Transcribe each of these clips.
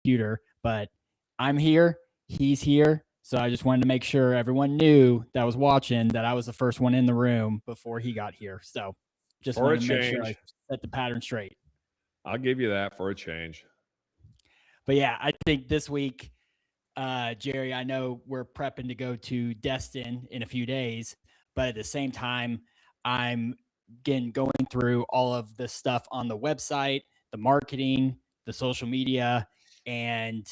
computer, but I'm here, he's here. So I just wanted to make sure everyone knew that was watching that I was the first one in the room before he got here. So just For a wanted to make sure I change. set the pattern straight. I'll give you that for a change. But yeah, I think this week, Jerry, I know we're prepping to go to Destin in a few days, but at the same time, I'm again going through all of the stuff on the website, the marketing, the social media, and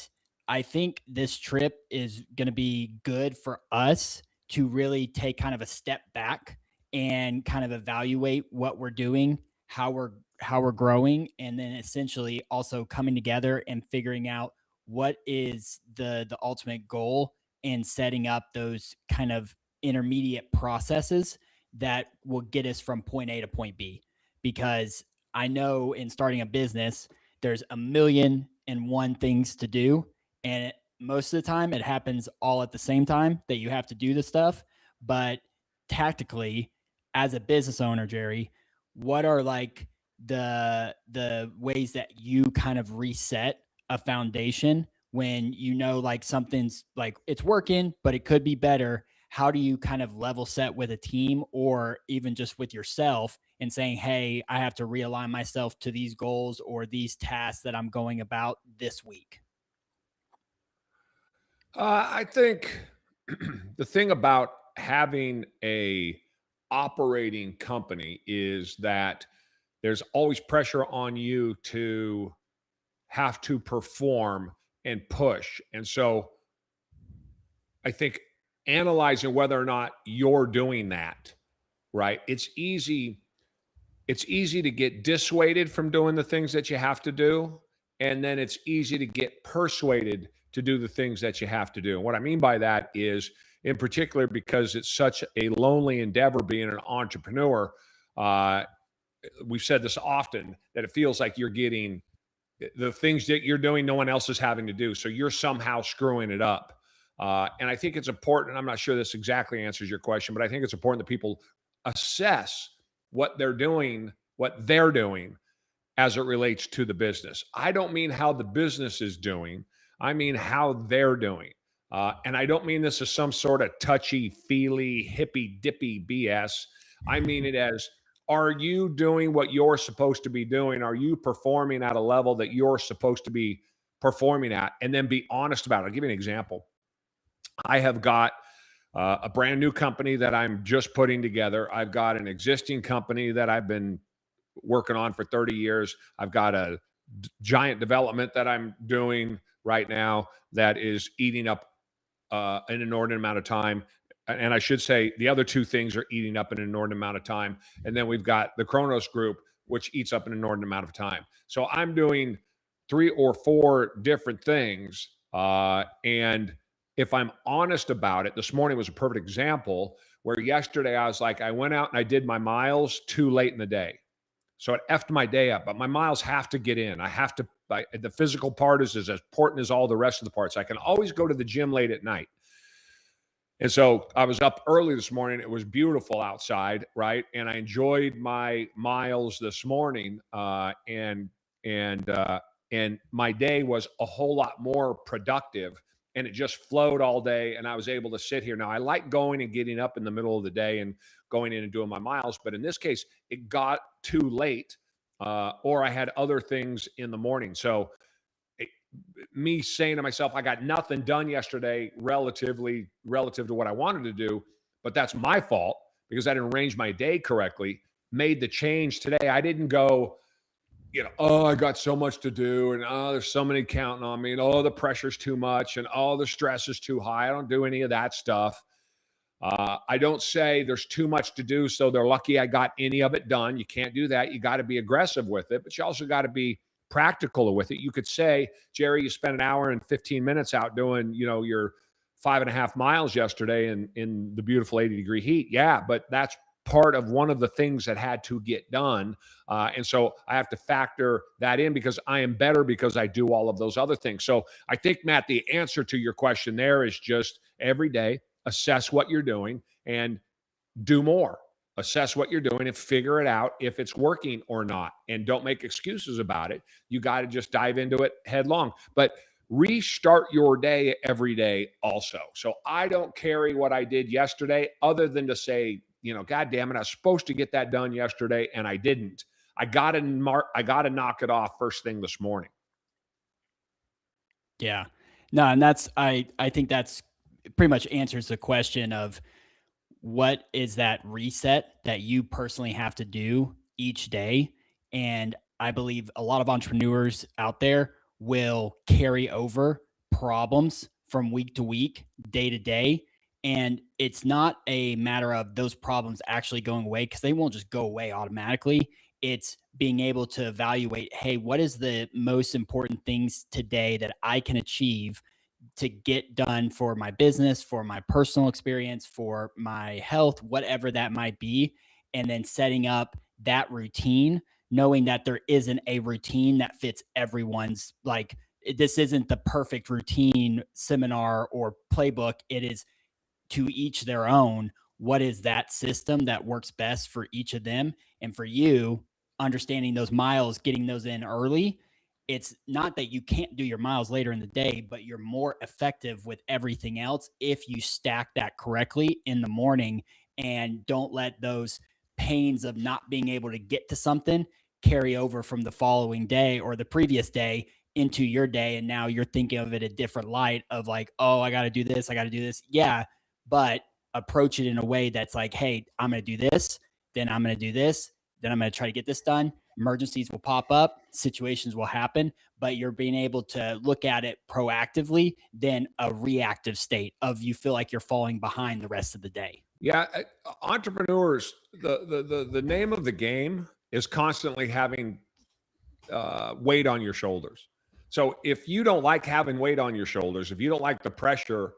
I think this trip is going to be good for us to really take kind of a step back and kind of evaluate what we're doing, how we're growing, and then essentially also coming together and figuring out what is the ultimate goal and setting up those kind of intermediate processes that will get us from point A to point B. Because I know in starting a business, there's a million and one things to do. And most of the time, it happens all at the same time that you have to do the stuff. But tactically, as a business owner, Jerry, what are like the ways that you kind of reset a foundation when you know like something's like it's working but it could be better? How do you kind of level set with a team or even just with yourself and saying, hey, I have to realign myself to these goals or these tasks that I'm going about this week? I think the thing about having a operating company is that there's always pressure on you to have to perform and push. And so I think analyzing whether or not you're doing that, right? It's easy to get dissuaded from doing the things that you have to do, and then it's easy to get persuaded to do the things that you have to do. And what I mean by that is, in particular, because it's such a lonely endeavor being an entrepreneur, uh, we've said this often that it feels like you're getting the things that you're doing, no one else is having to do. So you're somehow screwing it up. And I think it's important. I'm not sure this exactly answers your question, but I think it's important that people assess what they're doing as it relates to the business. I don't mean how the business is doing. I mean how they're doing. And I don't mean this as some sort of touchy feely, hippy dippy BS. I mean it as, are you doing what you're supposed to be doing? Are you performing at a level that you're supposed to be performing at? And then be honest about it. I'll give you an example. I have got a brand new company that I'm just putting together. I've got an existing company that I've been working on for 30 years. I've got a giant development that I'm doing right now that is eating up an inordinate amount of time. And I should say the other two things are eating up an inordinate amount of time. And then we've got the Kronos group, which eats up an inordinate amount of time. So I'm doing 3 or 4 different things. And if I'm honest about it, this morning was a perfect example where yesterday I was like, I went out and I did my miles too late in the day. So it effed my day up, but my miles have to get in. The physical part is as important as all the rest of the parts. I can always go to the gym late at night. And so I was up early this morning. It was beautiful outside, right? And I enjoyed my miles this morning. And my day was a whole lot more productive, and it just flowed all day. And I was able to sit here. Now I like going and getting up in the middle of the day and going in and doing my miles, but in this case, it got too late, or I had other things in the morning. So me saying to myself, I got nothing done yesterday relative to what I wanted to do, but that's my fault because I didn't arrange my day correctly, made the change today. I didn't go, oh, I got so much to do, and oh, there's so many counting on me, and oh, the pressure's too much, and oh, the stress is too high. I don't do any of that stuff. I don't say there's too much to do, so they're lucky I got any of it done. You can't do that. You got to be aggressive with it, but you also got to be practical with it. You could say, Jerry, you spent an hour and 15 minutes out doing, your 5.5 miles yesterday in the beautiful 80-degree heat. Yeah, but that's part of one of the things that had to get done. And so I have to factor that in because I am better because I do all of those other things. So I think, Matt, the answer to your question there is just every day, assess what you're doing and do more. Assess what you're doing and figure it out if it's working or not. And don't make excuses about it. You got to just dive into it headlong. But restart your day every day also. So I don't carry what I did yesterday other than to say, God damn it, I was supposed to get that done yesterday and I didn't. I got to knock it off first thing this morning. Yeah. No, and I think that's pretty much answers the question of what is that reset that you personally have to do each day. And I believe a lot of entrepreneurs out there will carry over problems from week to week, day to day. And it's not a matter of those problems actually going away because they won't just go away automatically. It's being able to evaluate, hey, what is the most important things today that I can achieve to get done for my business, for my personal experience, for my health, whatever that might be. And then setting up that routine, knowing that there isn't a routine that fits everyone's, like, this isn't the perfect routine seminar or playbook. It is to each their own. What is that system that works best for each of them? And for you, understanding those miles, getting those in early, it's not that you can't do your miles later in the day, but you're more effective with everything else if you stack that correctly in the morning and don't let those pains of not being able to get to something carry over from the following day or the previous day into your day. And now you're thinking of it a different light of like, oh, I got to do this. I got to do this. Yeah. But approach it in a way that's like, hey, I'm going to do this. Then I'm going to do this. Then I'm going to try to get this done. Emergencies will pop up, situations will happen, but you're being able to look at it proactively than a reactive state of you feel like you're falling behind the rest of the day. Yeah, entrepreneurs, the name of the game is constantly having weight on your shoulders. So if you don't like having weight on your shoulders, if you don't like the pressure,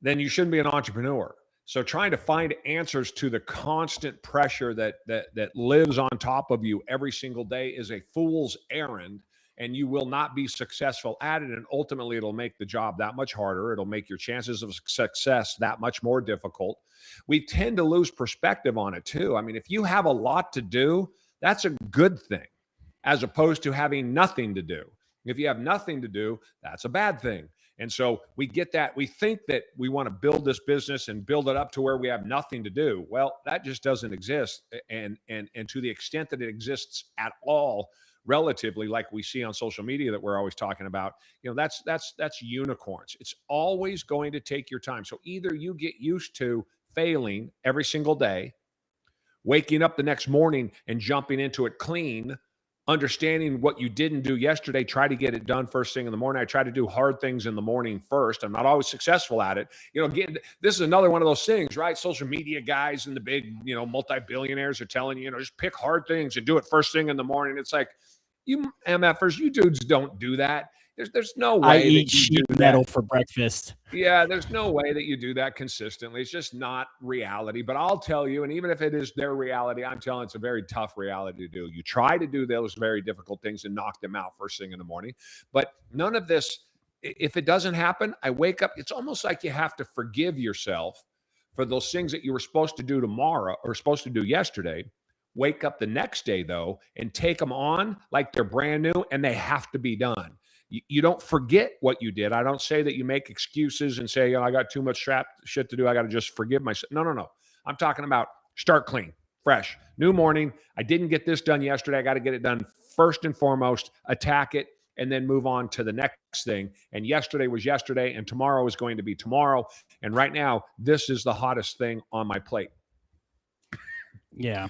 then you shouldn't be an entrepreneur. So trying to find answers to the constant pressure that lives on top of you every single day is a fool's errand, and you will not be successful at it. And ultimately, it'll make the job that much harder. It'll make your chances of success that much more difficult. We tend to lose perspective on it too. I mean, if you have a lot to do, that's a good thing, as opposed to having nothing to do. If you have nothing to do, that's a bad thing. And so we get that. We think that we want to build this business and build it up to where we have nothing to do. Well, that just doesn't exist. And to the extent that it exists at all, relatively, like we see on social media that we're always talking about, that's unicorns. It's always going to take your time. So either you get used to failing every single day, waking up the next morning and jumping into it clean, understanding what you didn't do yesterday, try to get it done first thing in the morning. I try to do hard things in the morning first. I'm not always successful at it. Again, this is another one of those things, right? Social media guys and the big, multi-billionaires are telling you, just pick hard things and do it first thing in the morning. It's like, you MFers, you dudes don't do that. There's no way I that eat you sheet do metal that. for breakfast. Yeah, there's no way that you do that consistently. It's just not reality. But I'll tell you, and even if it is their reality, I'm telling you, it's a very tough reality to do. You try to do those very difficult things and knock them out first thing in the morning. But none of this, if it doesn't happen, I wake up. It's almost like you have to forgive yourself for those things that you were supposed to do tomorrow or supposed to do yesterday. Wake up the next day, though, and take them on like they're brand new and they have to be done. You don't forget what you did. I don't say that you make excuses and say, I got too much shit to do. I got to just forgive myself. No. I'm talking about start clean, fresh, new morning. I didn't get this done yesterday. I got to get it done first and foremost, attack it, and then move on to the next thing. And yesterday was yesterday, and tomorrow is going to be tomorrow. And right now, this is the hottest thing on my plate. Yeah.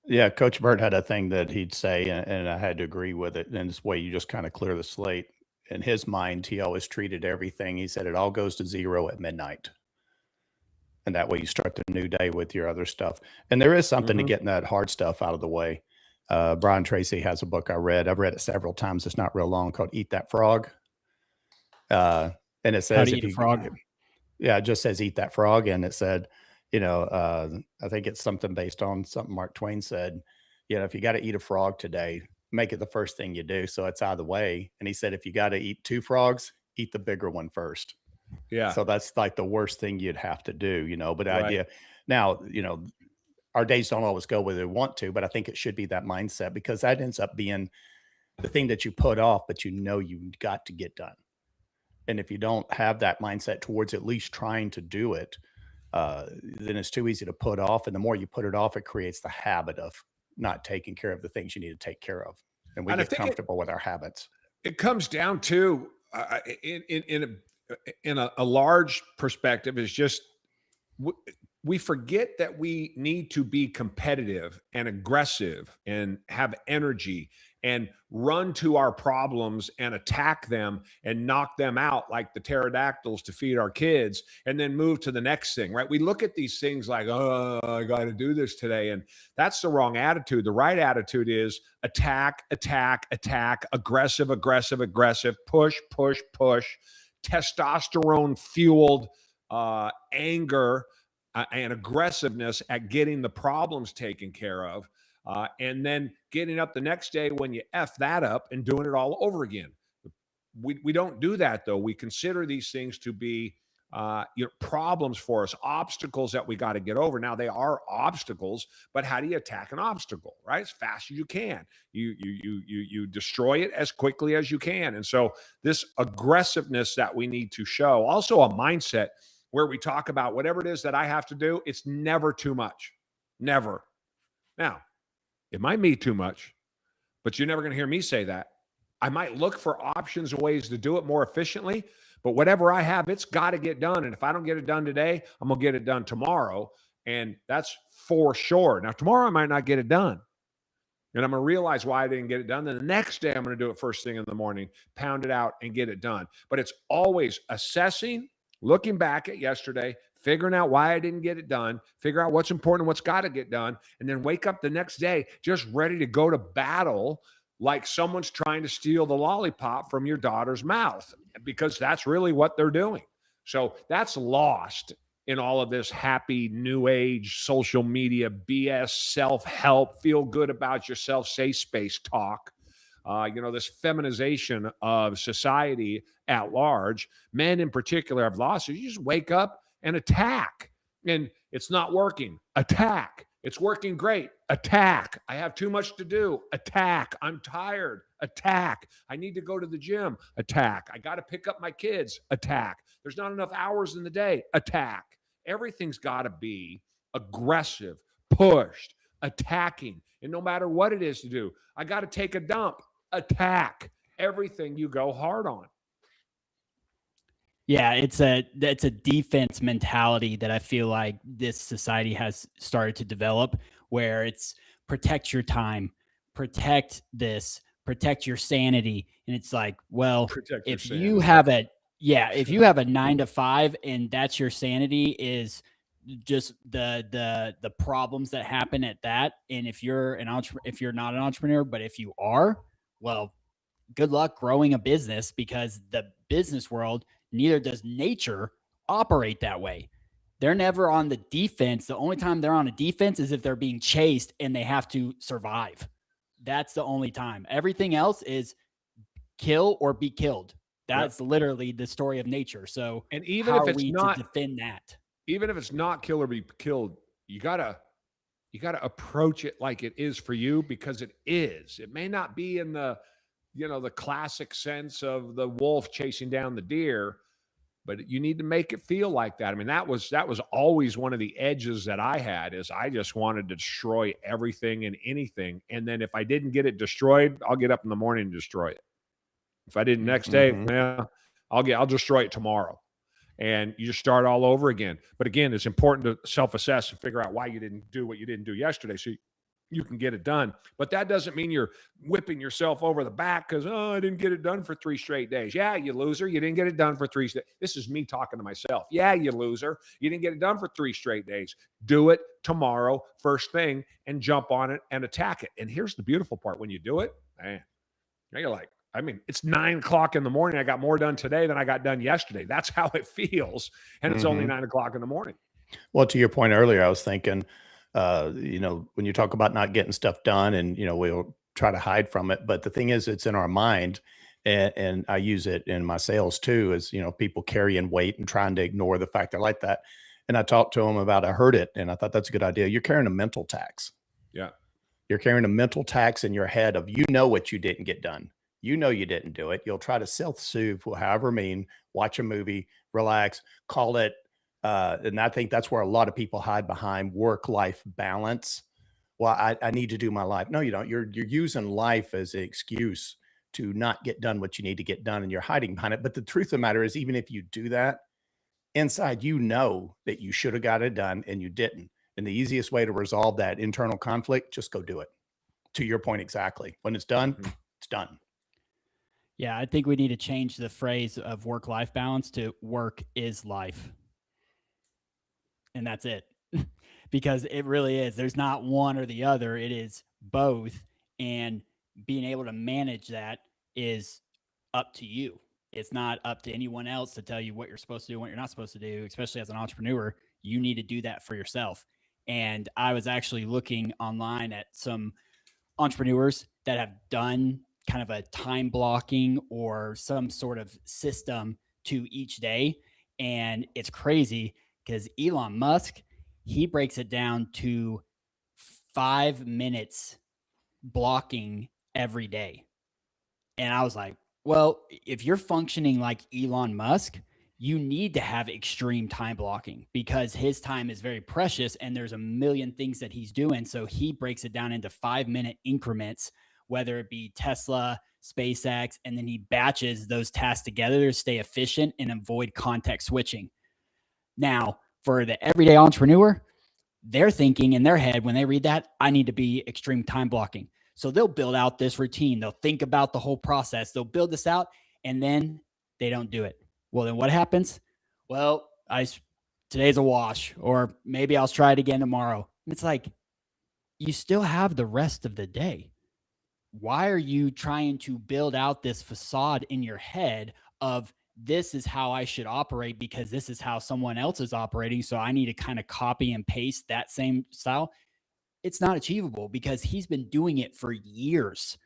Yeah, Coach Burt had a thing that he'd say, and I had to agree with it. And this way, you just kind of clear the slate. In his mind, he always treated everything. He said it all goes to zero at midnight, and that way you start the new day with your other stuff. And there is something to getting that hard stuff out of the way. Brian Tracy has a book I read. I've read it several times. It's not real long, called "Eat That Frog," and it says, How to eat a frog. Yeah, it just says "Eat that frog," and it said, I think it's something based on something Mark Twain said. If you got to eat a frog today, make it the first thing you do so it's out of the way. And he said, if you got to eat 2 frogs, eat the bigger one first. Yeah. So that's like the worst thing you'd have to do, But the Right. idea now, our days don't always go where they want to, but I think it should be that mindset, because that ends up being the thing that you put off, but you got to get done. And if you don't have that mindset towards at least trying to do it, then it's too easy to put off. And the more you put it off, it creates the habit of not taking care of the things you need to take care of. And we And I get think comfortable with our habits. it comes down to in a large perspective is just we forget that we need to be competitive and aggressive and have energy and run to our problems and attack them and knock them out like the pterodactyls to feed our kids and then move to the next thing, right? We look at these things like, oh, I got to do this today. And that's the wrong attitude. The right attitude is attack, attack, attack, aggressive, aggressive, aggressive, push, push, push, testosterone fueled anger and aggressiveness at getting the problems taken care of, and then getting up the next day when you F that up and doing it all over again. We don't do that, though. We consider these things to be problems for us, obstacles that we got to get over. Now, they are obstacles, but how do you attack an obstacle, right? As fast as you can. You destroy it as quickly as you can. And so this aggressiveness that we need to show, also a mindset where we talk about whatever it is that I have to do, it's never too much. Never. Now, it might be too much, but you're never going to hear me say that. I might look for options and ways to do it more efficiently, but whatever I have, it's got to get done. And if I don't get it done today, I'm going to get it done tomorrow. And that's for sure. Now, tomorrow I might not get it done. And I'm going to realize why I didn't get it done. Then the next day, I'm going to do it first thing in the morning, pound it out and get it done. But it's always assessing, looking back at yesterday, figuring out why I didn't get it done, figure out what's important, what's got to get done, and then wake up the next day just ready to go to battle like someone's trying to steal the lollipop from your daughter's mouth, because that's really what they're doing. So that's lost in all of this happy new age social media BS, self-help, feel good about yourself, safe space talk. This feminization of society at large, men in particular have lost it. You just wake up and attack. And it's not working. Attack. It's working great. Attack. I have too much to do. Attack. I'm tired. Attack. I need to go to the gym. Attack. I got to pick up my kids. Attack. There's not enough hours in the day. Attack. Everything's got to be aggressive, pushed, attacking. And no matter what it is to do, I got to take a dump. Attack. Everything you go hard on. Yeah, it's a defense mentality that I feel like this society has started to develop, where it's protect your time, protect this, protect your sanity. And it's like, well, if you have a 9 to 5 and that's your sanity is just the problems that happen at that. And if you're if you're not an entrepreneur, but if you are, well, good luck growing a business, because the business world, neither does nature, operate that way. They're never on the defense. The only time they're on a defense is if they're being chased and they have to survive. That's the only time. Everything else is kill or be killed. That's literally the story of nature. So, and even if it's not to defend that, even if it's not kill or be killed, you gotta approach it like it is for you, because it is. It may not be in the the classic sense of the wolf chasing down the deer, but you need to make it feel like that. I mean, that was always one of the edges that I had, is I just wanted to destroy everything and anything. And then if I didn't get it destroyed, I'll get up in the morning and destroy it. If I didn't next day, I'll destroy it tomorrow. And you just start all over again. But again, it's important to self-assess and figure out why you didn't do what you didn't do yesterday, so you can get it done. But that doesn't mean you're whipping yourself over the back because, I didn't get it done for 3 straight days. Yeah, you loser. You didn't get it done for 3 days. This is me talking to myself. Yeah, you loser. You didn't get it done for 3 straight days. Do it tomorrow, first thing, and jump on it and attack it. And here's the beautiful part. When you do it, man, you're like, it's 9 o'clock in the morning. I got more done today than I got done yesterday. That's how it feels. And it's only 9 o'clock in the morning. Well, to your point earlier, I was thinking, when you talk about not getting stuff done, and, we'll try to hide from it. But the thing is, it's in our mind. And I use it in my sales too, is, people carrying weight and trying to ignore the fact they're like that. And I talked to them about, I heard it, and I thought that's a good idea. You're carrying a mental tax. Yeah. You're carrying a mental tax in your head of, what you didn't get done. You know you didn't do it. You'll try to self-soothe, however mean, watch a movie, relax, call it. And I think that's where a lot of people hide behind work-life balance. Well, I need to do my life. No, you don't. You're using life as an excuse to not get done what you need to get done, and you're hiding behind it. But the truth of the matter is, even if you do that, inside you know that you should have got it done and you didn't. And the easiest way to resolve that internal conflict, just go do it. To your point exactly. When it's done, it's done. Yeah, I think we need to change the phrase of work-life balance to work is life. And that's it. Because it really is. There's not one or the other. It is both. And being able to manage that is up to you. It's not up to anyone else to tell you what you're supposed to do, what you're not supposed to do, especially as an entrepreneur. You need to do that for yourself. And I was actually looking online at some entrepreneurs that have done kind of a time blocking or some sort of system to each day. And it's crazy because Elon Musk, he breaks it down to 5 minutes blocking every day. And I was like, well, if you're functioning like Elon Musk, you need to have extreme time blocking because his time is very precious and there's a million things that he's doing. So he breaks it down into 5 minute increments, whether it be Tesla, SpaceX, and then he batches those tasks together to stay efficient and avoid context switching. Now, for the everyday entrepreneur, they're thinking in their head when they read that, I need to be extreme time blocking. So they'll build out this routine. They'll think about the whole process. They'll build this out and then they don't do it. Well, then what happens? Well, today's a wash, or maybe I'll try it again tomorrow. And it's like, you still have the rest of the day. Why are you trying to build out this facade in your head of this is how I should operate because this is how someone else is operating? So I need to kind of copy and paste that same style. It's not achievable because he's been doing it for years.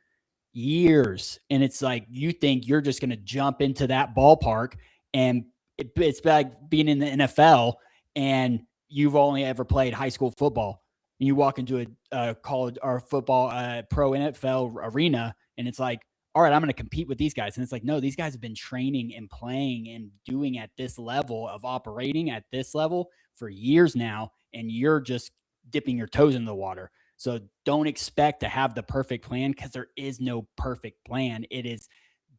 And it's like, you think you're just going to jump into that ballpark and it's like being in the NFL and you've only ever played high school football. And you walk into a college or football, pro NFL arena and it's like, all right, I'm going to compete with these guys. And it's like, no, these guys have been training and playing and doing at this level of operating at this level for years now. And you're just dipping your toes in the water. So don't expect to have the perfect plan because there is no perfect plan. It is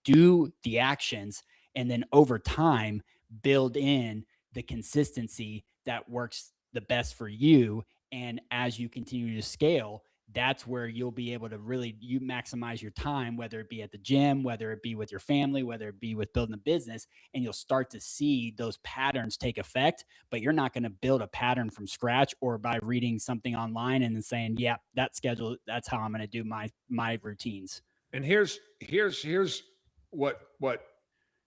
do the actions and then over time build in the consistency that works the best for you. And as you continue to scale, that's where you'll be able to really you maximize your time, whether it be at the gym, whether it be with your family, whether it be with building a business, and you'll start to see those patterns take effect. But you're not going to build a pattern from scratch or by reading something online and then saying, yeah, that schedule, that's how I'm going to do my routines. And here's what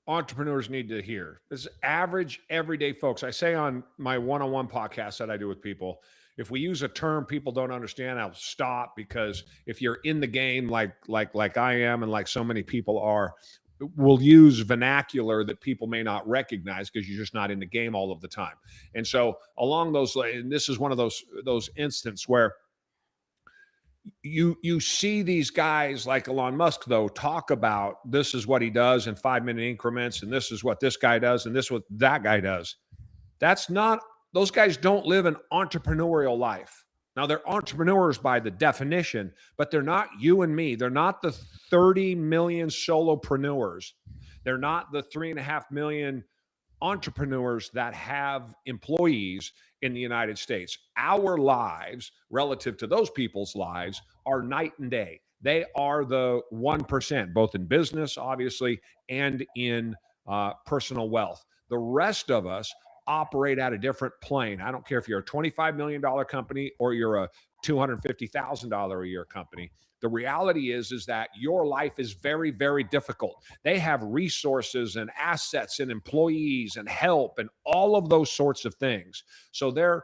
entrepreneurs need to hear. This is average, everyday folks. I say on my one-on-one podcast that I do with people, if we use a term people don't understand, I'll stop, because if you're in the game like I am and like so many people are, we'll use vernacular that people may not recognize because you're just not in the game all of the time. And so along those lines, and this is one of those instances where you see these guys like Elon Musk, though, talk about this is what he does in 5-minute increments, and this is what this guy does, and this is what that guy does. That's not, those guys don't live an entrepreneurial life. Now, they're entrepreneurs by the definition, but they're not you and me. They're not the 30 million solopreneurs. They're not the 3.5 million entrepreneurs that have employees in the United States. Our lives relative to those people's lives are night and day. They are the 1%, both in business, obviously, and in personal wealth. The rest of us operate at a different plane. I don't care if you're a $25 million company or you're a $250,000 a year company. The reality is that your life is very, very difficult. They have resources and assets and employees and help and all of those sorts of things. So they're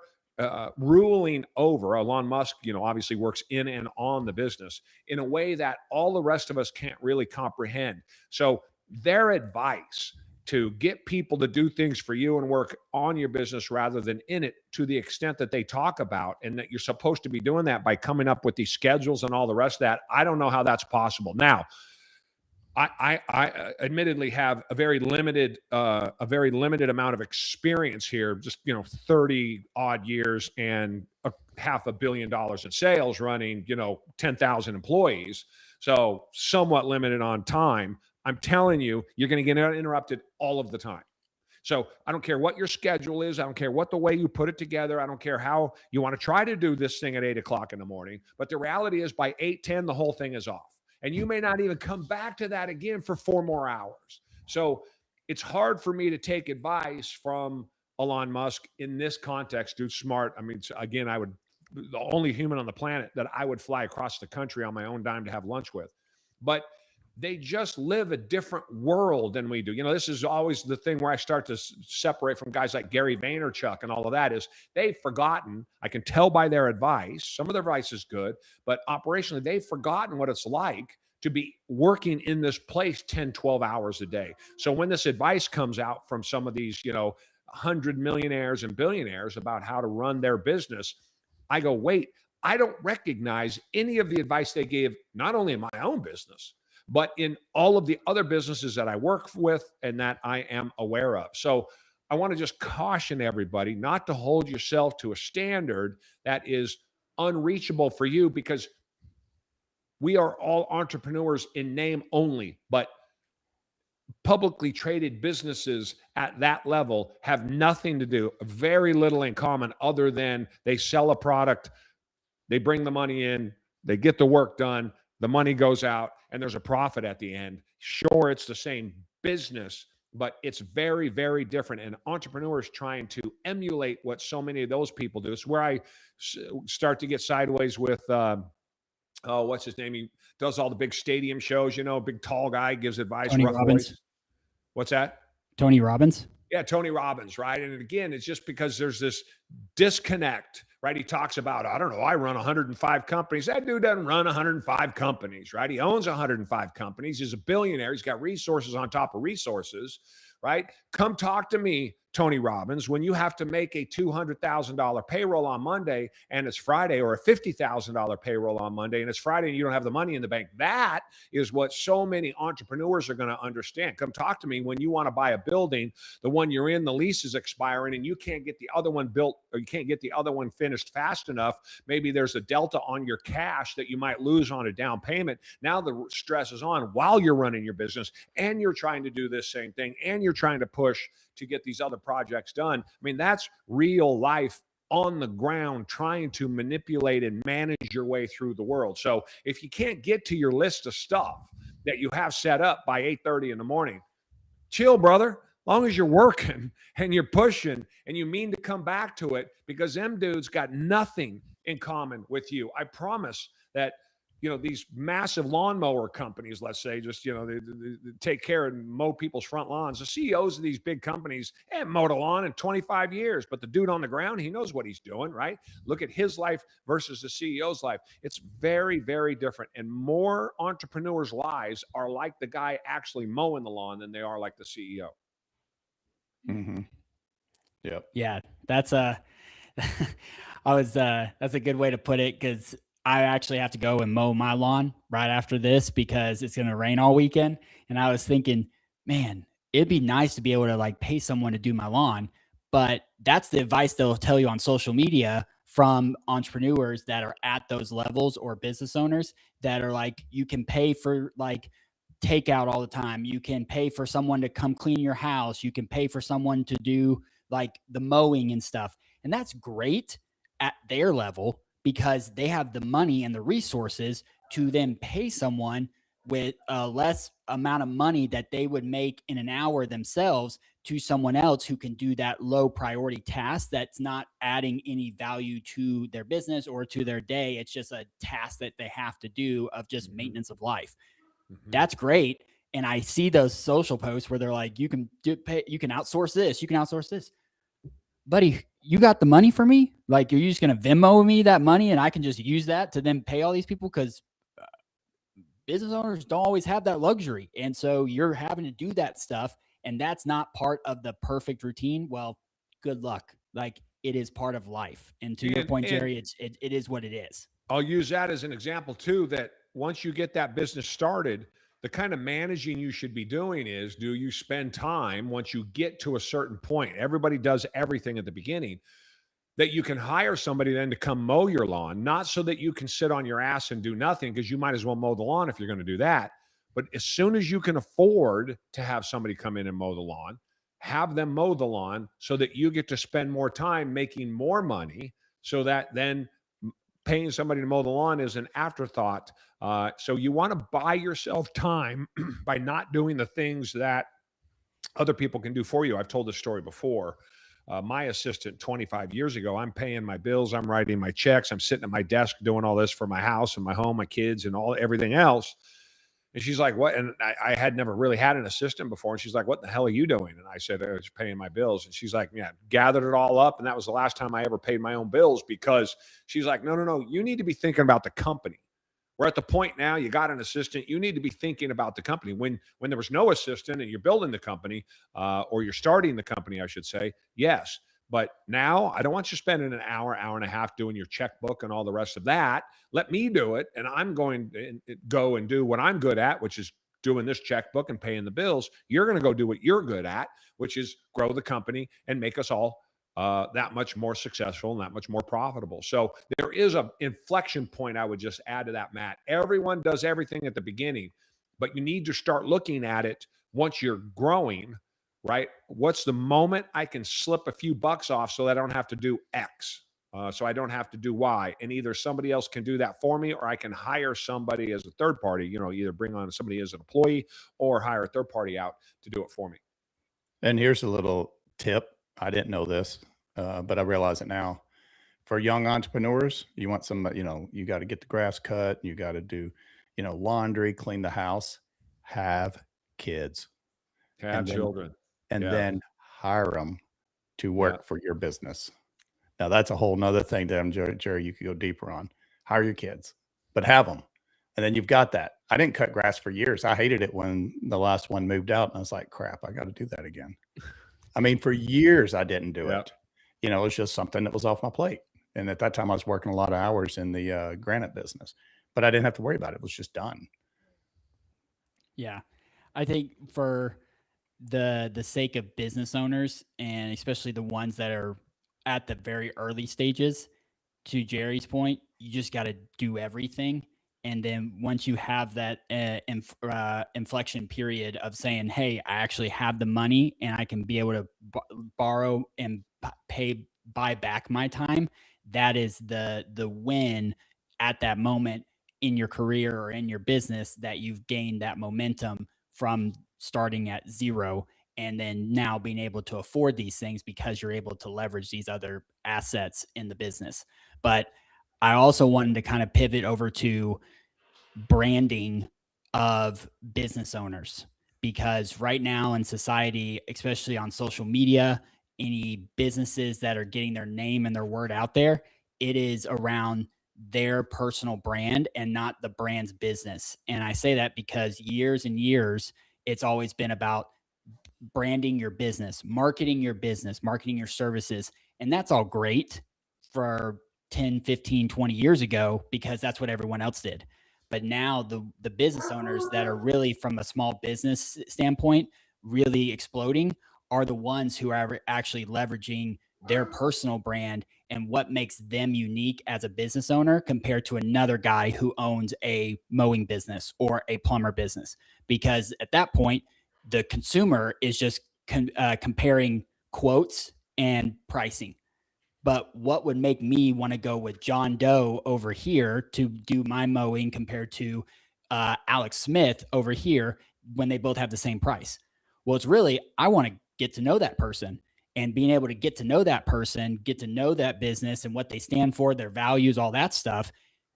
ruling over. Elon Musk, obviously works in and on the business in a way that all the rest of us can't really comprehend. So their advice to get people to do things for you and work on your business rather than in it, to the extent that they talk about, and that you're supposed to be doing that by coming up with these schedules and all the rest of that, I don't know how that's possible. Now, I admittedly have a very limited amount of experience here, just 30 odd years and $500 million in sales, running 10,000 employees. So somewhat limited on time. I'm telling you, you're going to get interrupted all of the time. So I don't care what your schedule is. I don't care what the way you put it together. I don't care how you want to try to do this thing at 8 o'clock in the morning. But the reality is by 8:10, the whole thing is off. And you may not even come back to that again for 4 more hours. So it's hard for me to take advice from Elon Musk in this context. Dude's smart. I mean, again, the only human on the planet that I would fly across the country on my own dime to have lunch with. But they just live a different world than we do. This is always the thing where I start to separate from guys like Gary Vaynerchuk and all of that is they've forgotten. I can tell by their advice. Some of their advice is good, but operationally, they've forgotten what it's like to be working in this place 10, 12 hours a day. So when this advice comes out from some of these, 100 millionaires and billionaires about how to run their business, I go, wait, I don't recognize any of the advice they gave, not only in my own business, but in all of the other businesses that I work with and that I am aware of. So I want to just caution everybody not to hold yourself to a standard that is unreachable for you, because we are all entrepreneurs in name only, but publicly traded businesses at that level have nothing to do, very little in common, other than they sell a product, they bring the money in, they get the work done, the money goes out, and there's a profit at the end. Sure, it's the same business, but it's very, very different. And entrepreneurs trying to emulate what so many of those people do. It's where I start to get sideways with, what's his name? He does all the big stadium shows, big tall guy, gives advice. Tony Robbins. Voice. What's that? Tony Robbins. Yeah, Tony Robbins, right? And again, it's just because there's this disconnect, right? He talks about, I don't know, I run 105 companies. That dude doesn't run 105 companies, right? He owns 105 companies. He's a billionaire. He's got resources on top of resources, right? Come talk to me, Tony Robbins, when you have to make a $200,000 payroll on Monday and it's Friday, or a $50,000 payroll on Monday and it's Friday and you don't have the money in the bank. That is what so many entrepreneurs are going to understand. Come talk to me when you want to buy a building, the one you're in, the lease is expiring and you can't get the other one built, or you can't get the other one finished fast enough. Maybe there's a delta on your cash that you might lose on a down payment. Now the stress is on while you're running your business and you're trying to do this same thing and you're trying to push to get these other projects done. I mean, that's real life on the ground, trying to manipulate and manage your way through the world. So if you can't get to your list of stuff that you have set up by 8:30 in the morning, chill, brother. Long as you're working and you're pushing and you mean to come back to it, because them dudes got nothing in common with you. I promise that these massive lawnmower companies, let's say, just, they take care and mow people's front lawns. The CEOs of these big companies haven't mowed a lawn in 25 years, but the dude on the ground, he knows what he's doing, right? Look at his life versus the CEO's life. It's very, very different. And more entrepreneurs' lives are like the guy actually mowing the lawn than they are like the CEO. Mm-hmm. Yep. Yeah, that's that's a good way to put it, because I actually have to go and mow my lawn right after this because it's going to rain all weekend. And I was thinking, man, it'd be nice to be able to pay someone to do my lawn. But that's the advice they'll tell you on social media from entrepreneurs that are at those levels, or business owners that are you can pay for takeout all the time. You can pay for someone to come clean your house. You can pay for someone to do the mowing and stuff. And that's great at their level, because they have the money and the resources to then pay someone with a less amount of money that they would make in an hour themselves to someone else who can do that low priority task that's not adding any value to their business or to their day. It's just a task that they have to do of just maintenance of life. Mm-hmm. That's great. And I see those social posts where they're like, you can outsource this, you can outsource this. Buddy, you got the money for me? Are you just going to Venmo me that money and I can just use that to then pay all these people? Because business owners don't always have that luxury. And so you're having to do that stuff, and that's not part of the perfect routine. Well, good luck. It is part of life. And to your point, Jerry, it is what it is. I'll use that as an example too, that once you get that business started, the kind of managing you should be doing is, do you spend time once you get to a certain point? Everybody does everything at the beginning, that you can hire somebody then to come mow your lawn, not so that you can sit on your ass and do nothing, because you might as well mow the lawn if you're going to do that. But as soon as you can afford to have somebody come in and mow the lawn, have them mow the lawn so that you get to spend more time making more money, so that then paying somebody to mow the lawn is an afterthought. So you want to buy yourself time by not doing the things that other people can do for you. I've told this story before. My assistant 25 years ago, I'm paying my bills, I'm writing my checks, I'm sitting at my desk doing all this for my house and my home, my kids, and everything else. And she's like, "What?" And I had never really had an assistant before. And she's like, "What the hell are you doing?" And I said, "I was paying my bills." And she's like, "Yeah," gathered it all up. And that was the last time I ever paid my own bills, because she's like, "No, no, no. You need to be thinking about the company. We're at the point now, you got an assistant. You need to be thinking about the company." When there was no assistant and you're building the company, or you're starting the company, I should say, yes. But now I don't want you spending an hour, hour and a half doing your checkbook and all the rest of that. Let me do it. And I'm going to go and do what I'm good at, which is doing this checkbook and paying the bills. You're going to go do what you're good at, which is grow the company and make us all that much more successful and that much more profitable. So there is an inflection point I would just add to that, Matt. Everyone does everything at the beginning, but you need to start looking at it once you're growing, right? What's the moment I can slip a few bucks off so that I don't have to do X? So I don't have to do Y. And either somebody else can do that for me, or I can hire somebody as a third party, either bring on somebody as an employee or hire a third party out to do it for me. And here's a little tip. I didn't know this, but I realize it now. For young entrepreneurs, you want somebody, you got to get the grass cut, you got to do, laundry, clean the house, have kids, Have and then children. and Yeah. then hire them to Yeah. work for your business. Now that's a whole nother thing that Jerry, you could go deeper on. Hire your kids, but have them. And then you've got that. I didn't cut grass for years. I hated it when the last one moved out, and I was like, crap, I got to do that again. I mean, for years I didn't do Yeah. it. It was just something that was off my plate. And at that time I was working a lot of hours in the granite business, but I didn't have to worry about it. It was just done. Yeah. I think for the sake of business owners, and especially the ones that are at the very early stages, to Jerry's point, you just got to do everything. And then once you have that inflection period of saying, "Hey, I actually have the money and I can be able to borrow and buy back my time," that is the win at that moment in your career or in your business, that you've gained that momentum from starting at zero, and then now being able to afford these things because you're able to leverage these other assets in the business. But I also wanted to kind of pivot over to branding of business owners, because right now in society, especially on social media, any businesses that are getting their name and their word out there, it is around their personal brand and not the brand's business. And I say that because years and years, it's always been about branding your business, marketing your services. And that's all great for 10, 15, 20 years ago, because that's what everyone else did. But now the business owners that are really, from a small business standpoint, really exploding, are the ones who are actually leveraging their personal brand and what makes them unique as a business owner compared to another guy who owns a mowing business or a plumber business. Because at that point, the consumer is just comparing quotes and pricing. But what would make me want to go with John Doe over here to do my mowing compared to Alex Smith over here when they both have the same price? Well, it's really, I want to get to know that person, and being able to get to know that person, get to know that business and what they stand for, their values, all that stuff.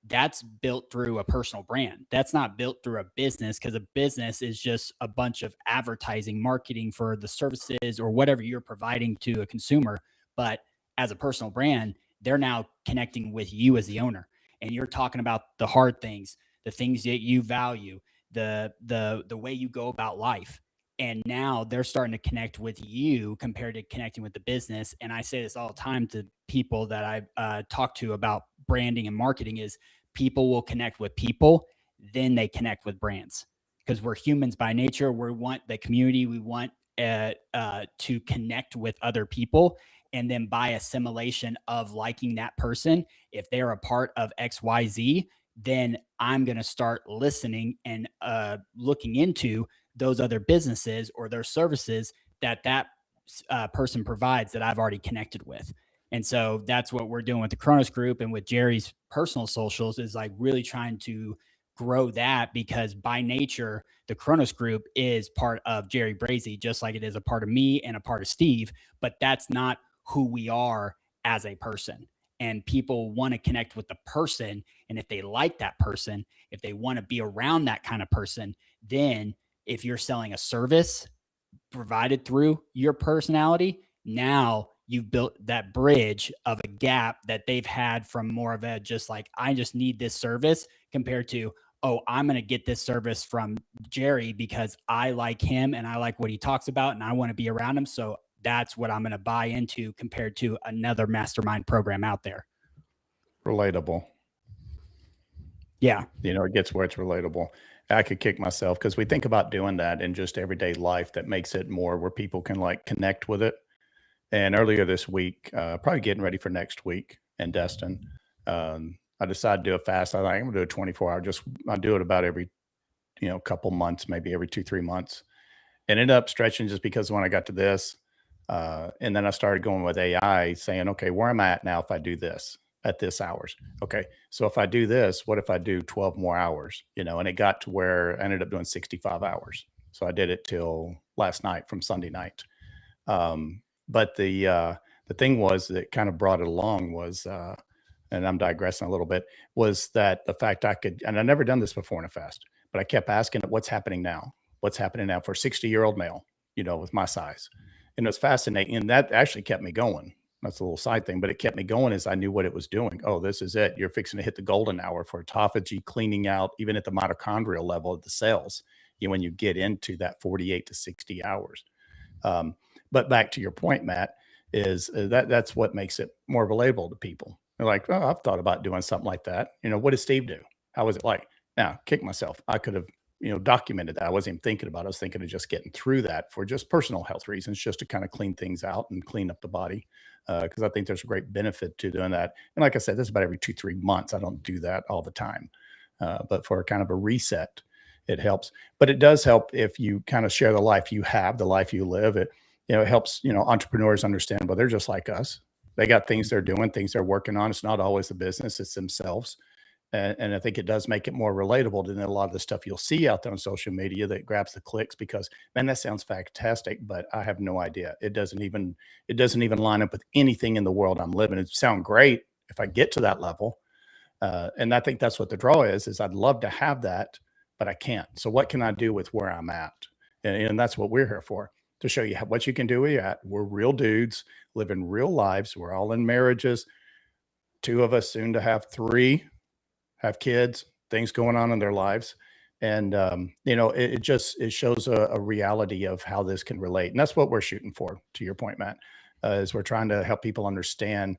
That's built through a personal brand. That's not built through a business, because a business is just a bunch of advertising, marketing for the services or whatever you're providing to a consumer. But as a personal brand, they're now connecting with you as the owner, and you're talking about the hard things, the things that you value, the way you go about life. And now they're starting to connect with you compared to connecting with the business. And I say this all the time to people that I talk to about branding and marketing: is people will connect with people, then they connect with brands. because we're humans by nature. We want the community. We want to connect with other people. And then by assimilation of liking that person, if they're a part of XYZ, then I'm going to start listening and looking into those other businesses or their services that person provides that I've already connected with. And so that's what we're doing with the Kronos group and with Jerry's personal socials, is like really trying to grow that, because by nature, the Kronos group is part of Jerry Brazy, just like it is a part of me and a part of Steve, but that's not who we are as a person. And people want to connect with the person. And if they like that person, if they want to be around that kind of person, then if you're selling a service provided through your personality, now you've built that bridge of a gap that they've had from more of a just like, I just need this service, compared to, oh, I'm going to get this service from Jerry because I like him and I like what he talks about and I want to be around him. So that's what I'm going to buy into, compared to another mastermind program out there. Relatable. Yeah. It gets where it's relatable. I could kick myself because we think about doing that in just everyday life. That makes it more where people can like connect with it. And earlier this week, probably getting ready for next week in Destin, I decided to do a fast. I thought I'm going to do a 24-hour. I do it about every, couple months, maybe every 2-3 months. And ended up stretching just because when I got to this, and then I started going with AI, saying, okay, where am I at now if I do this at this hours? Okay, so if I do this, what if I do 12 more hours? And it got to where I ended up doing 65 hours. So I did it till last night from Sunday night. But the thing was that kind of brought it along was, and I'm digressing a little bit, was that the fact I could, and I've never done this before in a fast, but I kept asking it, what's happening now? What's happening now for a 60-year-old male, with my size? And it was fascinating. And that actually kept me going. That's a little side thing, but it kept me going as I knew what it was doing. Oh, this is it. You're fixing to hit the golden hour for autophagy, cleaning out, even at the mitochondrial level of the cells, when you get into that 48 to 60 hours. But back to your point, Matt, is that's what makes it more relatable to people. They're like, oh, I've thought about doing something like that. What did Steve do? How was it like? Now, kick myself. I could have, documented that. I wasn't even thinking about it. I was thinking of just getting through that for just personal health reasons, just to kind of clean things out and clean up the body. Because I think there's a great benefit to doing that. And like I said, this is about every 2-3 months. I don't do that all the time. But for kind of a reset, it helps. But it does help if you kind of share the life you have, the life you live. It helps, entrepreneurs understand, well, they're just like us. They got things they're doing, things they're working on. It's not always the business, it's themselves. And I think it does make it more relatable than a lot of the stuff you'll see out there on social media that grabs the clicks because, man, that sounds fantastic, but I have no idea. It doesn't even line up with anything in the world I'm living. It sounds great if I get to that level. And I think that's what the draw is I'd love to have that, but I can't. So what can I do with where I'm at? And that's what we're here for, to show you what you can do where you're at. We're real dudes living real lives. We're all in marriages. 2 of us, soon to have 3, have kids, things going on in their lives. And, it shows a reality of how this can relate. And that's what we're shooting for, to your point, Matt, is we're trying to help people understand,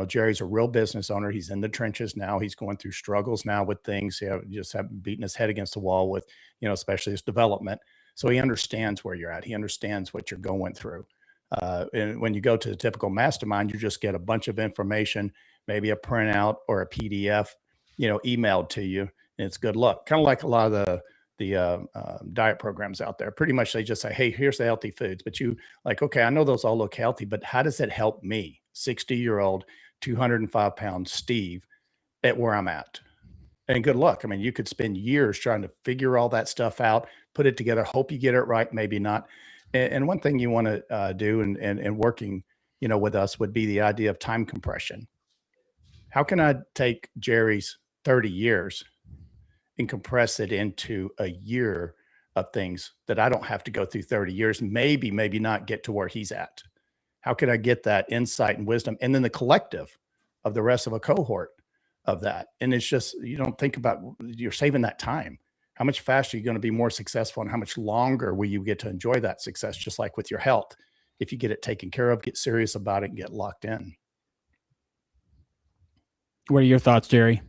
Jerry's a real business owner. He's in the trenches now. He's going through struggles now with things. Just have beaten his head against the wall with, especially his development. So he understands where you're at. He understands what you're going through. And when you go to the typical mastermind, you just get a bunch of information, maybe a printout or a PDF, emailed to you, and it's good luck. Kind of like a lot of the diet programs out there. Pretty much they just say, hey, here's the healthy foods. But you like, okay, I know those all look healthy, but how does it help me, 60-year-old, 205-pound Steve, at where I'm at? And good luck. I mean, you could spend years trying to figure all that stuff out, put it together, hope you get it right, maybe not. And one thing you want to do and working, with us would be the idea of time compression. How can I take Jerry's 30 years and compress it into a year of things that I don't have to go through 30 years, maybe not get to where he's at? How can I get that insight and wisdom? And then the collective of the rest of a cohort of that. And it's just, you don't think about, you're saving that time. How much faster are you going to be more successful, and how much longer will you get to enjoy that success? Just like with your health, if you get it taken care of, get serious about it, and get locked in. What are your thoughts, Jerry?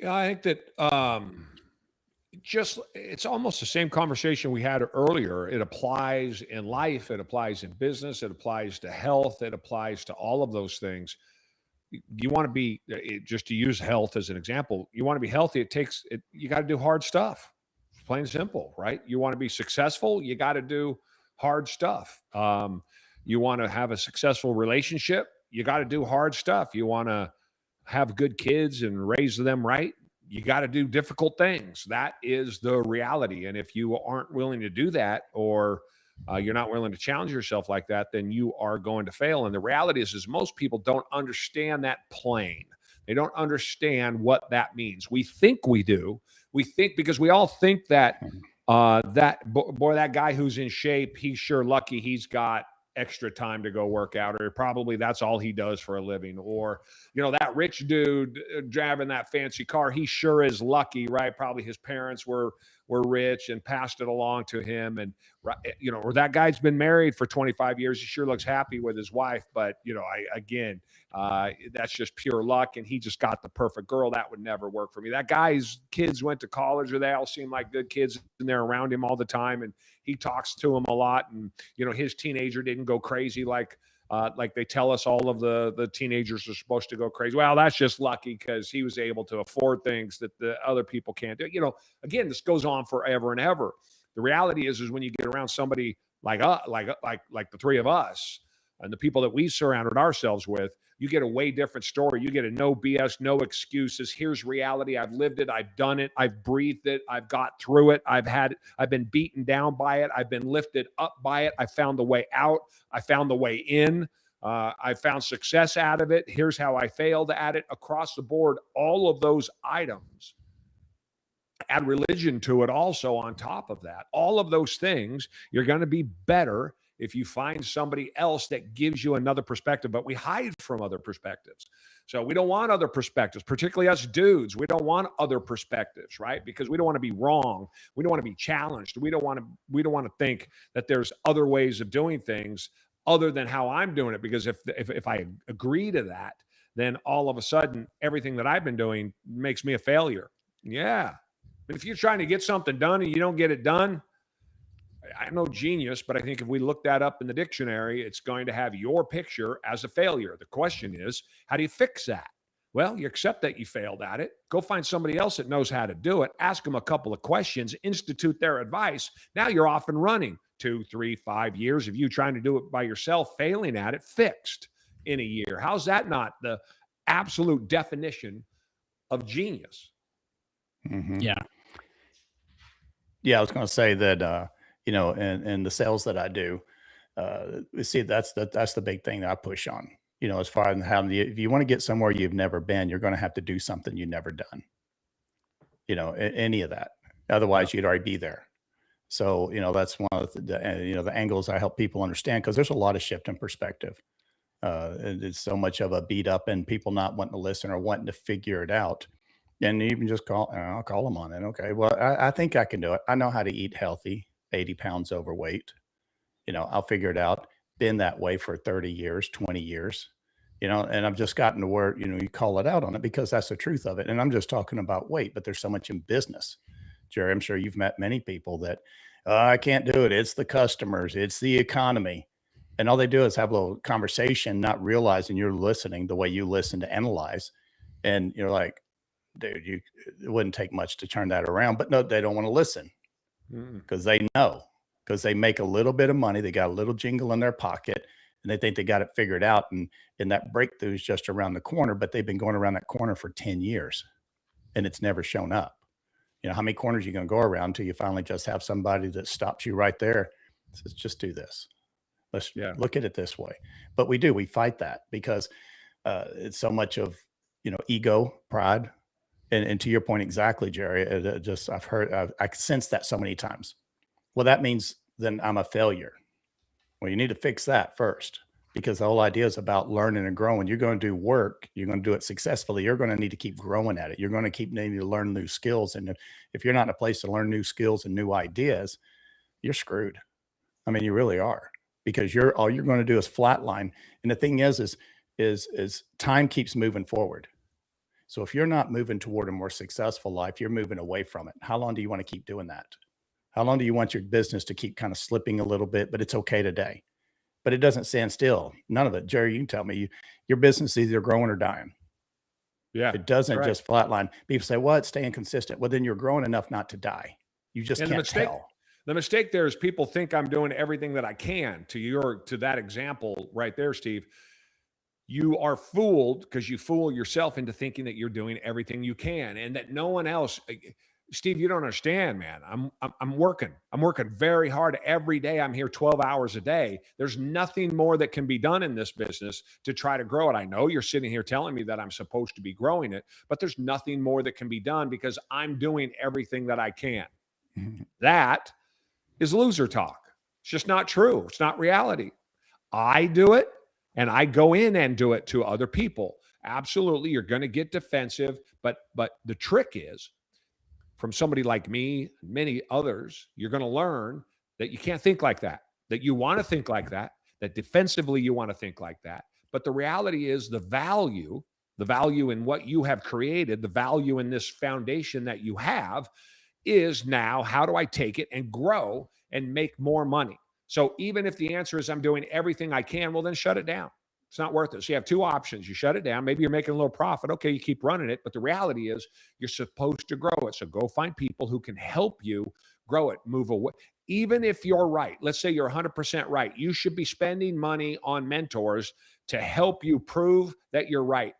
Yeah, I think that it's almost the same conversation we had earlier. It applies in life, it applies in business, it applies to health, it applies to all of those things. You want to be, just to use health as an example, you want to be healthy. You got to do hard stuff. It's plain and simple, right? You want to be successful, you got to do hard stuff. You want to have a successful relationship, you got to do hard stuff. You want to have good kids and raise them right, you got to do difficult things. That is the reality. And if you aren't willing to do that, or you're not willing to challenge yourself like that, then you are going to fail. And the reality is most people don't understand that plane. They don't understand what that means. We think we do. We think, because we all think that that guy who's in shape, he's sure lucky he's got extra time to go work out, or probably that's all he does for a living. Or, that rich dude driving that fancy car, he sure is lucky, right? Probably his parents were rich and passed it along to him. And, or that guy's been married for 25 years. He sure looks happy with his wife. But, that's just pure luck. And he just got the perfect girl. That would never work for me. That guy's kids went to college, or they all seem like good kids, and they're around him all the time. And he talks to them a lot. And, his teenager didn't go crazy like they tell us all of the teenagers are supposed to go crazy. Well, that's just lucky because he was able to afford things that the other people can't do. Again, this goes on forever and ever. The reality is when you get around somebody like the three of us and the people that we surrounded ourselves with, you get a way different story. You get a no BS, no excuses. Here's reality. I've lived it. I've done it. I've breathed it. I've got through it. I've been beaten down by it. I've been lifted up by it. I found the way out. I found the way in. I found success out of it. Here's how I failed at it. Across the board, all of those items. Add religion to it also on top of that. All of those things, you're going to be better if you find somebody else that gives you another perspective. But we hide from other perspectives. So we don't want other perspectives, particularly us dudes. We don't want other perspectives, right? Because we don't want to be wrong. We don't want to be challenged. We don't want to think that there's other ways of doing things other than how I'm doing it. Because if I agree to that, then all of a sudden everything that I've been doing makes me a failure. Yeah. But if you're trying to get something done and you don't get it done, I'm no genius, but I think if we look that up in the dictionary, it's going to have your picture as a failure. The question is, how do you fix that? Well, you accept that you failed at it. Go find somebody else that knows how to do it. Ask them a couple of questions, institute their advice. Now you're off and running. 2, 3, 5 years of you trying to do it by yourself, failing at it, fixed in a year. How's that not the absolute definition of genius? Mm-hmm. Yeah. Yeah, I was going to say that, in the sales that I do, see, that's the big thing that I push on, as far as if you want to get somewhere you've never been, you're going to have to do something you've never done, any of that. Otherwise, you'd already be there. So, that's one of the angles I help people understand, because there's a lot of shift in perspective. It's so much of a beat up and people not wanting to listen or wanting to figure it out. And you can just I'll call them on it. Okay, well, I think I can do it. I know how to eat healthy, 80 pounds overweight. I'll figure it out. Been that way for 30 years, 20 years, and I've just gotten to where, you call it out on it because that's the truth of it. And I'm just talking about weight, but there's so much in business. Jerry, I'm sure you've met many people that I can't do it. It's the customers, it's the economy. And all they do is have a little conversation, not realizing you're listening the way you listen to analyze. And you're like, dude, it wouldn't take much to turn that around. But no, they don't want to listen because they know, because they make a little bit of money. They got a little jingle in their pocket and they think they got it figured out. And that breakthrough is just around the corner, but they've been going around that corner for 10 years and it's never shown up. How many corners are you going to go around until you finally just have somebody that stops you right there? Says, just do this. Let's look at it this way. But we fight that because it's so much of, ego, pride. And to your point, exactly, Jerry, I sense that so many times. Well, that means then I'm a failure. Well, you need to fix that first, because the whole idea is about learning and growing. You're going to do work. You're going to do it successfully. You're going to need to keep growing at it. You're going to keep needing to learn new skills. And if you're not in a place to learn new skills and new ideas, you're screwed. I mean, you really are, because all you're going to do is flatline. And the thing is time keeps moving forward. So if you're not moving toward a more successful life, you're moving away from it. How long do you want to keep doing that? How long do you want your business to keep kind of slipping a little bit, but it's okay today? But it doesn't stand still. None of it. Jerry, you can tell me your business is either growing or dying. Yeah, It doesn't right. just flatline. People say, well, it's staying consistent. Well, then you're growing enough not to die. You just And can't tell. the mistake there is people think I'm doing everything that I can. To that example right there, Steve, you are fooled because you fool yourself into thinking that you're doing everything you can and that no one else. Steve, you don't understand, man. I'm working. I'm working very hard every day. I'm here 12 hours a day. There's nothing more that can be done in this business to try to grow it. I know you're sitting here telling me that I'm supposed to be growing it, but there's nothing more that can be done because I'm doing everything that I can. Mhm. That is loser talk. It's just not true. It's not reality. I do it and I go in and do it to other people. Absolutely, you're going to get defensive, but the trick is from somebody like me and many others, you're going to learn that you can't think like that, that you want to think like that defensively you want to think like that. But the reality is the value in what you have created, the value in this foundation that you have is now how do I take it and grow and make more money? So even if the answer is I'm doing everything I can, well, then shut it down. It's not worth it. So you have two options. You shut it down. Maybe you're making a little profit. Okay, you keep running it. But the reality is you're supposed to grow it. So go find people who can help you grow it, move away. Even if you're right, let's say you're 100% right, you should be spending money on mentors to help you prove that you're right.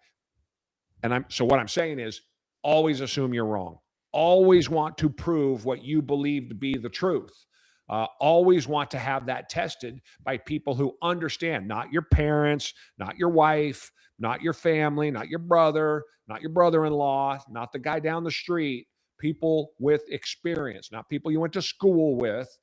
So what I'm saying is always assume you're wrong. Always want to prove what you believe to be the truth. Always want to have that tested by people who understand, not your parents, not your wife, not your family, not your brother, not your brother-in-law, not the guy down the street, people with experience, not people you went to school with,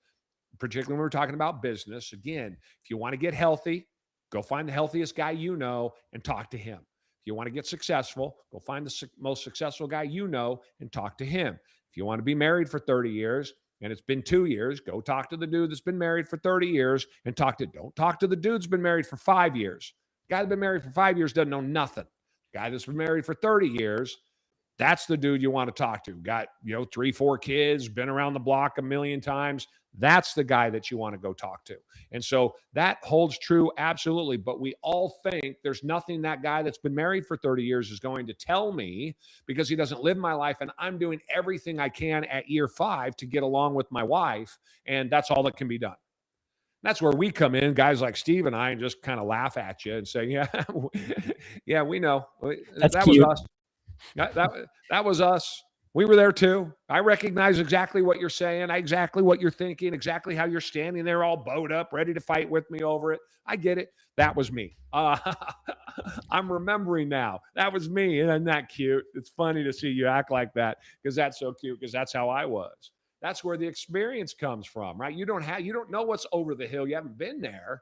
particularly when we're talking about business. Again, if you want to get healthy, go find the healthiest guy you know and talk to him. If you want to get successful, go find the most successful guy you know and talk to him. If you want to be married for 30 years and it's been 2 years, go talk to the dude that's been married for 30 years and don't talk to the dude that's been married for 5 years. The guy that's been married for 5 years doesn't know nothing. The guy that's been married for 30 years, that's the dude you want to talk to. Got, 3, 4 kids, been around the block a million times. That's the guy that you want to go talk to. And so that holds true, absolutely. But we all think there's nothing that guy that's been married for 30 years is going to tell me because he doesn't live my life. And I'm doing everything I can at year 5 to get along with my wife. And that's all that can be done. That's where we come in, guys like Steve and I, and just kind of laugh at you and say, yeah, yeah, we know. That's That cute. was us. That was us. We were there too. I recognize exactly what you're saying, exactly what you're thinking, exactly how you're standing there all bowed up, ready to fight with me over it. I get it. That was me. I'm remembering now. That was me. Isn't that cute? It's funny to see you act like that because that's so cute because that's how I was. That's where the experience comes from, right? You don't know what's over the hill. You haven't been there.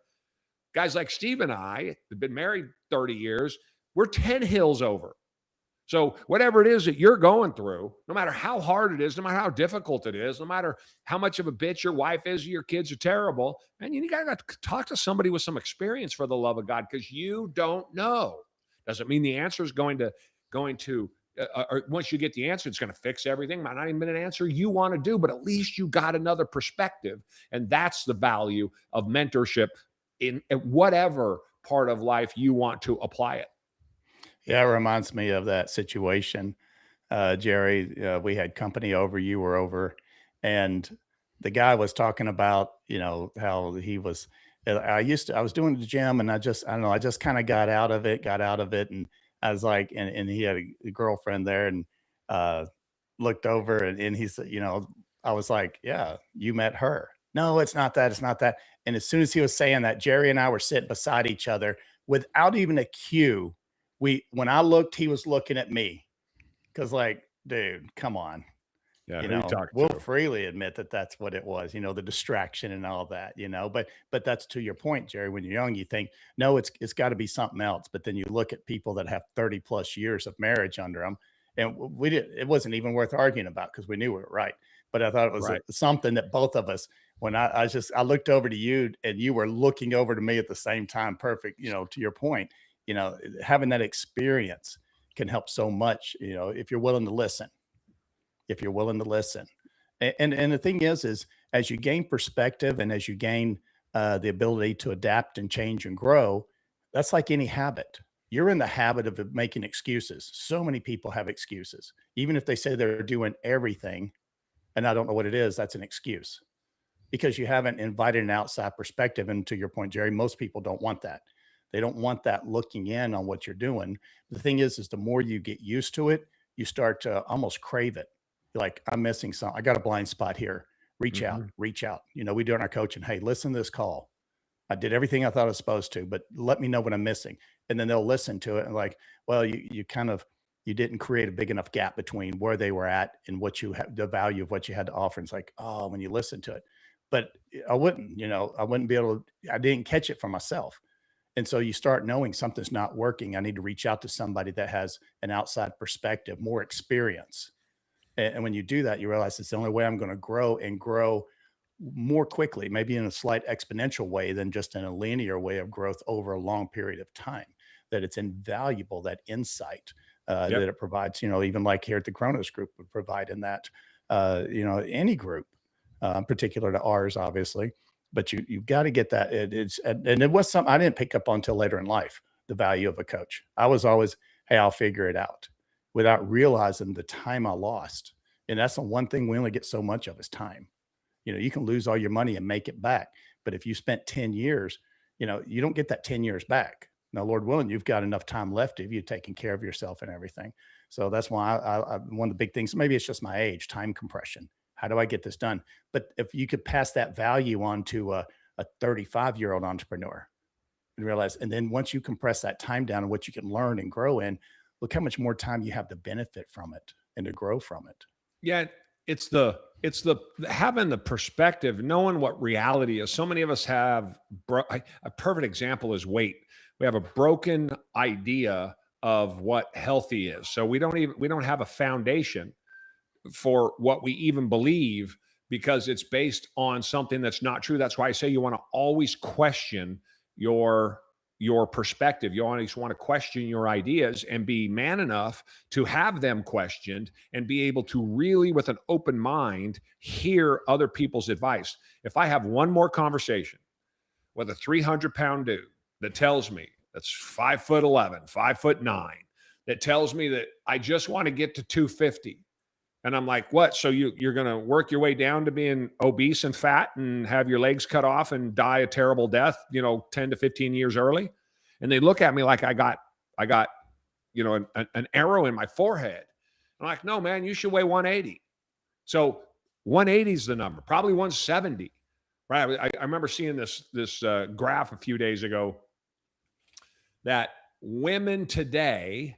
Guys like Steve and I have been married 30 years. We're 10 hills over. So whatever it is that you're going through, no matter how hard it is, no matter how difficult it is, no matter how much of a bitch your wife is, or your kids are terrible, man, you got to talk to somebody with some experience for the love of God because you don't know. Doesn't mean the answer is going to or once you get the answer, it's going to fix everything. Might not even be an answer you want to do, but at least you got another perspective, and that's the value of mentorship in whatever part of life you want to apply it. Yeah, it reminds me of that situation, Jerry. We had company over, you were over, and the guy was talking about, how he was. I was doing the gym, and I don't know, I just kind of got out of it, and I was like, and he had a girlfriend there, and uh, looked over, and he said, I was like, yeah, you met her. No, it's not that. It's not that. And as soon as he was saying that, Jerry and I were sitting beside each other without even a cue. When I looked, he was looking at me because, like, dude, come on. Yeah, who you talking We'll to? freely admit that that's what it was, the distraction and all that, but that's to your point, Jerry. When you're young, you think, no, it's got to be something else. But then you look at people that have 30 plus years of marriage under them, and it wasn't even worth arguing about because we knew we were right. But I thought it was Right. something that both of us, when I looked over to you and you were looking over to me at the same time. Perfect. To your point, having that experience can help so much, if you're willing to listen. If you're willing to listen. And the thing is as you gain perspective and as you gain the ability to adapt and change and grow, that's like any habit. You're in the habit of making excuses. So many people have excuses. Even if they say they're doing everything and I don't know what it is, that's an excuse because you haven't invited an outside perspective. And to your point, Jerry, most people don't want that. They don't want that looking in on what you're doing. The thing is the more you get used to it, you start to almost crave it. You're like, I'm missing something. I got a blind spot here. Reach out, Mhm. reach out. We do in our coaching. Hey, listen to this call. I did everything I thought I was supposed to, but let me know what I'm missing. And then they'll listen to it and like, well, you didn't create a big enough gap between where they were at and what you have, the value of what you had to offer. And it's like, oh, when you listen to it, but I wouldn't be able to, I didn't catch it for myself. And so you start knowing something's not working. I need to reach out to somebody that has an outside perspective, more experience. And when you do that, you realize it's the only way I'm going to grow and grow more quickly, maybe in a slight exponential way than just in a linear way of growth over a long period of time. That it's invaluable, that insight Yep. that it provides, even like here at the Kronos group would provide in that, any group, particular to ours, obviously. But you've got to get that. And it was something I didn't pick up on until later in life, the value of a coach. I was always, hey, I'll figure it out without realizing the time I lost. And that's the one thing we only get so much of is time. You can lose all your money and make it back. But if you spent 10 years, you don't get that 10 years back. Now, Lord willing, you've got enough time left if you're taking care of yourself and everything. So that's why one of the big things, maybe it's just my age, time compression. How do I get this done? But if you could pass that value on to a 35-year-old entrepreneur and realize, and then once you compress that time down and what you can learn and grow in, look how much more time you have to benefit from it and to grow from it. Yeah, it's the having the perspective, knowing what reality is. So many of us have a perfect example is weight. We have a broken idea of what healthy is. So we don't have a foundation for what we even believe because it's based on something that's not true. That's why I say you want to always question your perspective. You always want to question your ideas and be man enough to have them questioned and be able to really, with an open mind, hear other people's advice. If I have one more conversation with a 300-pound dude that tells me that's 5'11", 5'9", that tells me that I just want to get to 250. And I'm like, what? So you're going to work your way down to being obese and fat and have your legs cut off and die a terrible death, 10 to 15 years early? And they look at me like I got, an arrow in my forehead. I'm like, no, man, you should weigh 180. So 180 is the number, probably 170. Right. I remember seeing this graph a few days ago that women today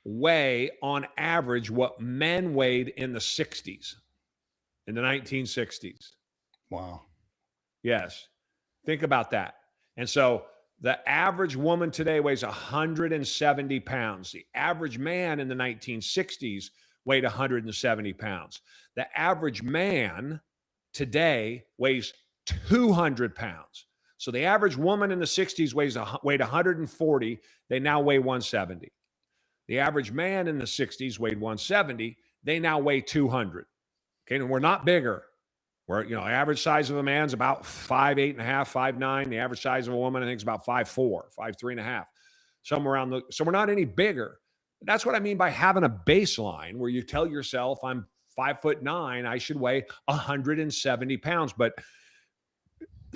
weigh on average what men weighed in the 60s, in the 1960s. Wow. Yes. Think about that. And so the average woman today weighs 170 pounds. The average man in the 1960s weighed 170 pounds. The average man today weighs 200 pounds. So the average woman in the 60s weighed 140. They now weigh 170. The average man in the 60s weighed 170. They now weigh 200. Okay, and we're not bigger. We're, average size of a man's about 5'8 and a half, 5'9". The average size of a woman, I think, is about 5'4", 5'3 and a half. Somewhere around so we're not any bigger. That's what I mean by having a baseline where you tell yourself, I'm 5'9", I should weigh 170 pounds. But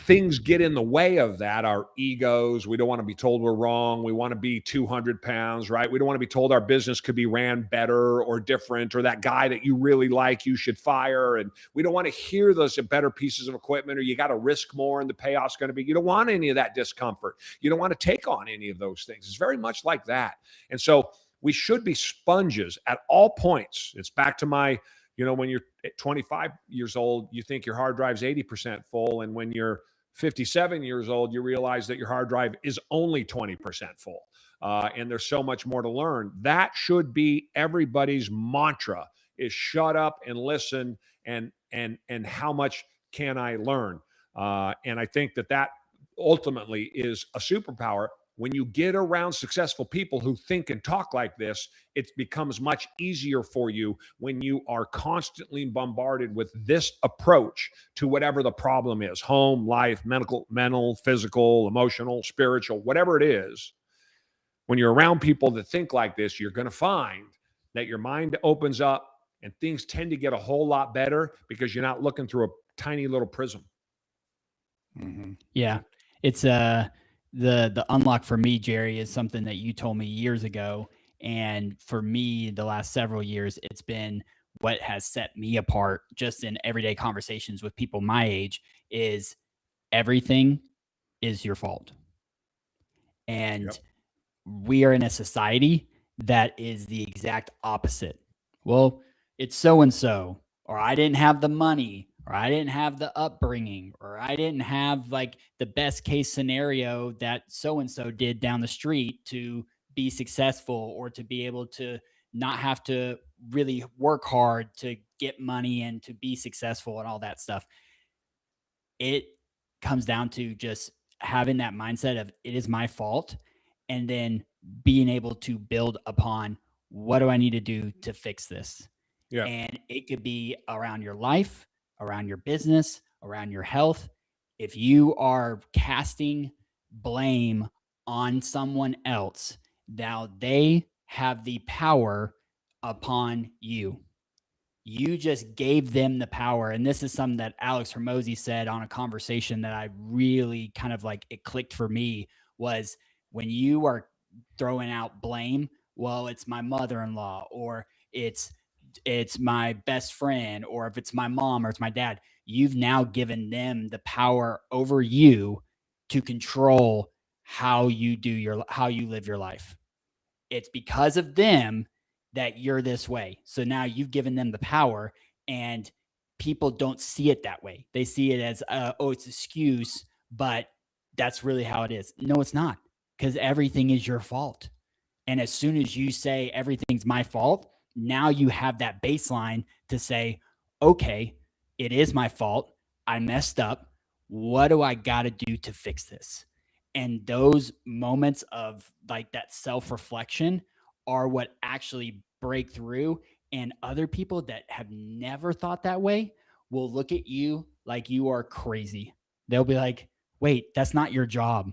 things get in the way of that. Our egos. We don't want to be told we're wrong. We want to be 200 pounds, right? We don't want to be told our business could be ran better or different, or that guy that you really like, you should fire. And we don't want to hear those better pieces of equipment, or you got to risk more and the payoff's going to be. You don't want any of that discomfort. You don't want to take on any of those things. It's very much like that. And so we should be sponges at all points. It's back to my, when you're 25 years old, you think your hard drive's 80% full. And when you're 57 years old, you realize that your hard drive is only 20% full. And there's so much more to learn. That should be everybody's mantra, is shut up and listen, and how much can I learn? And I think that ultimately is a superpower. When you get around successful people who think and talk like this, it becomes much easier for you when you are constantly bombarded with this approach to whatever the problem is: home, life, mental, physical, emotional, spiritual, whatever it is. When you're around people that think like this, you're going to find that your mind opens up and things tend to get a whole lot better because you're not looking through a tiny little prism. Yeah. It's the unlock for me, Jerry, is something that you told me years ago. And for me, the last several years, it's been what has set me apart just in everyday conversations with people my age is everything is your fault. And Yep. we are in a society that is the exact opposite. Well, it's so and so, or I didn't have the money, or I didn't have the upbringing, or I didn't have like the best case scenario that so and so did down the street to be successful or to be able to not have to really work hard to get money and to be successful and all that stuff. It comes down to just having that mindset of it is my fault, and then being able to build upon what do I need to do to fix this. Yeah. And it could be around your life, around your business, around your health. If you are casting blame on someone else, now they have the power upon you. You just gave them the power. And this is something that Alex Hermosi said on a conversation that I really kind of like, it clicked for me, was when you are throwing out blame, well, it's my mother-in-law, or it's my best friend, or if it's my mom or it's my dad, you've now given them the power over you to control how you live your life. It's because of them that you're this way. So now you've given them the power, and people don't see it that way. They see it as, oh, it's an excuse, but that's really how it is. No, it's not, because everything is your fault. And as soon as you say everything's my fault, now you have that baseline to say, okay, it is my fault. I messed up. What do I got to do to fix this? And those moments of like that self-reflection are what actually break through. And other people that have never thought that way will look at you like you are crazy. They'll be like, wait, that's not your job.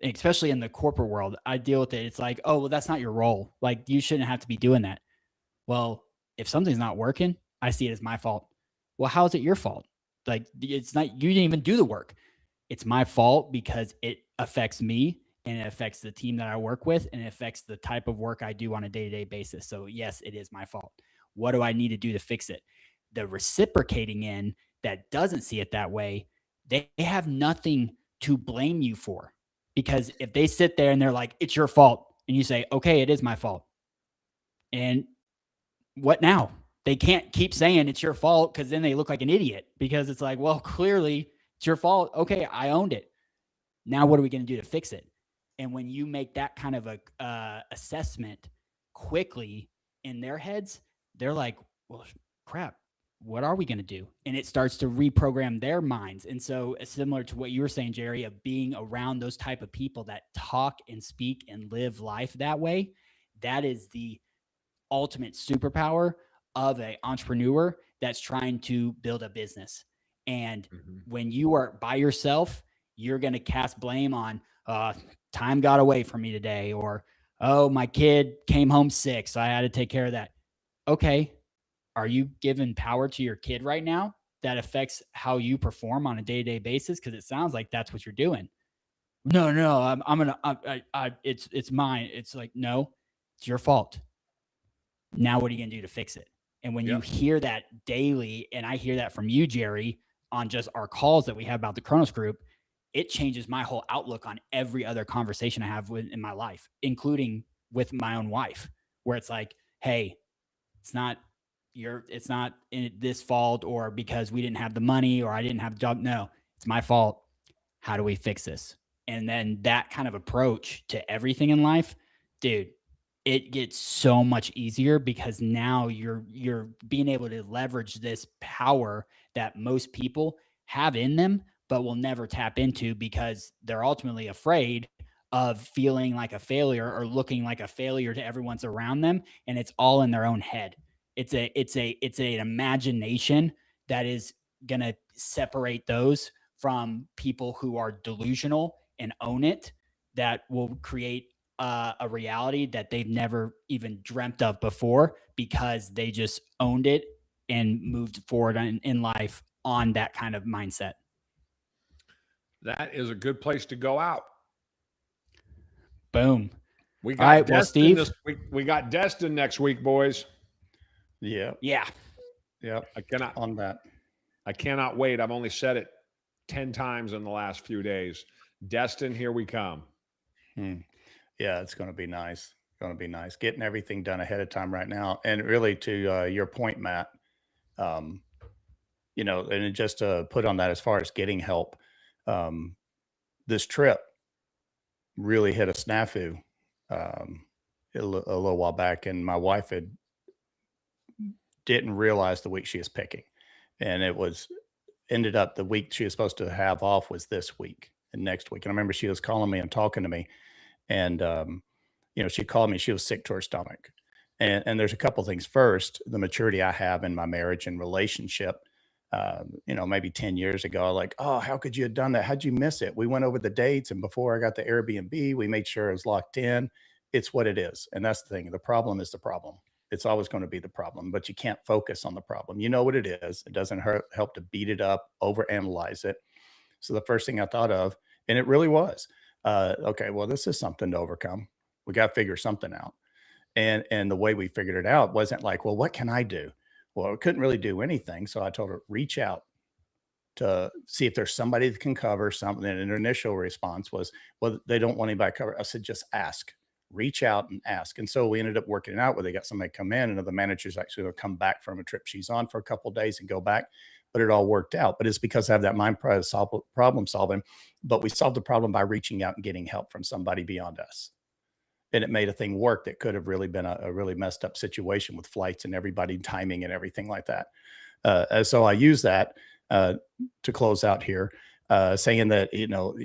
Especially in the corporate world, I deal with it. It's like, oh, well, that's not your role. Like, you shouldn't have to be doing that. Well, if something's not working, I see it as my fault. Well, how is it your fault? Like, it's not, you didn't even do the work. It's my fault because it affects me, and it affects the team that I work with, and it affects the type of work I do on a day-to-day basis. So yes, it is my fault. What do I need to do to fix it? The reciprocating end that doesn't see it that way, they have nothing to blame you for. Because if they sit there and they're like, it's your fault, and you say, okay, it is my fault. And what now? They can't keep saying it's your fault, because then they look like an idiot, because it's like, well, clearly it's your fault. Okay, I owned it. Now what are we going to do to fix it? And when you make that kind of a assessment quickly in their heads, they're like, well, crap, what are we going to do? And it starts to reprogram their minds. And so similar to what you were saying, Jerry, of being around those type of people that talk and speak and live life that way, that is the ultimate superpower of an entrepreneur that's trying to build a business. And when you are by yourself, you're going to cast blame on time got away from me today, or, oh, my kid came home sick, so I had to take care of that. Okay. Are you giving power to your kid right now that affects how you perform on a day-to-day basis? Because it sounds like that's what you're doing. No, it's mine. It's like, no, it's your fault. Now what are you going to do to fix it? And when you hear that daily, and I hear that from you, Jerry, on just our calls that we have about the Kronos group, it changes my whole outlook on every other conversation I have in my life, including with my own wife, where it's like, hey, it's not this fault, or because we didn't have the money, or I didn't have a job. No, it's my fault. How do we fix this? And then that kind of approach to everything in life, dude, it gets so much easier, because now you're being able to leverage this power that most people have in them, but will never tap into, because they're ultimately afraid of feeling like a failure or looking like a failure to everyone's around them, and it's all in their own head. It's an imagination that is going to separate those from people who are delusional and own it, that will create a reality that they've never even dreamt of before, because they just owned it and moved forward in life on that kind of mindset. That is a good place to go out. Boom. We All got right, well, Destin Steve. this week. We got Destin next week, boys. Yeah. Yeah. Yeah. I cannot wait. I've only said it 10 times in the last few days. Destin, here we come. Yeah, it's going to be nice. Going to be nice. Getting everything done ahead of time right now. And really, to your point, Matt, you know, and just to put on that, as far as getting help, this trip really hit a snafu a little while back, and my wife didn't realize the week she was picking, and it was ended up the week she was supposed to have off was this week and next week. And I remember she was calling me and talking to me, and you know, she called me. She was sick to her stomach, and there's a couple things. First, the maturity I have in my marriage and relationship. You know, maybe 10 years ago, like, oh, how could you have done that? How'd you miss it? We went over the dates, and before I got the Airbnb, we made sure it was locked in. It's what it is. And that's the thing. The problem is the problem. It's always going to be the problem, but you can't focus on the problem. You know what it is. It doesn't help to beat it up, overanalyze it. So the first thing I thought of, and it really was, okay, well, this is something to overcome. We got to figure something out. And the way we figured it out wasn't like, well, what can I do? Well, I couldn't really do anything. So I told her, reach out to see if there's somebody that can cover something. And her initial response was, well, they don't want anybody to cover. I said, just ask, reach out and ask. And so we ended up working it out where they got somebody come in, and the manager's actually going to come back from a trip she's on for a couple of days and go back. But it all worked out. But it's because I have that mind problem solving. But we solved the problem by reaching out and getting help from somebody beyond us. And it made a thing work that could have really been a really messed up situation with flights and everybody timing and everything like that. And so I use that to close out here, saying that, you know,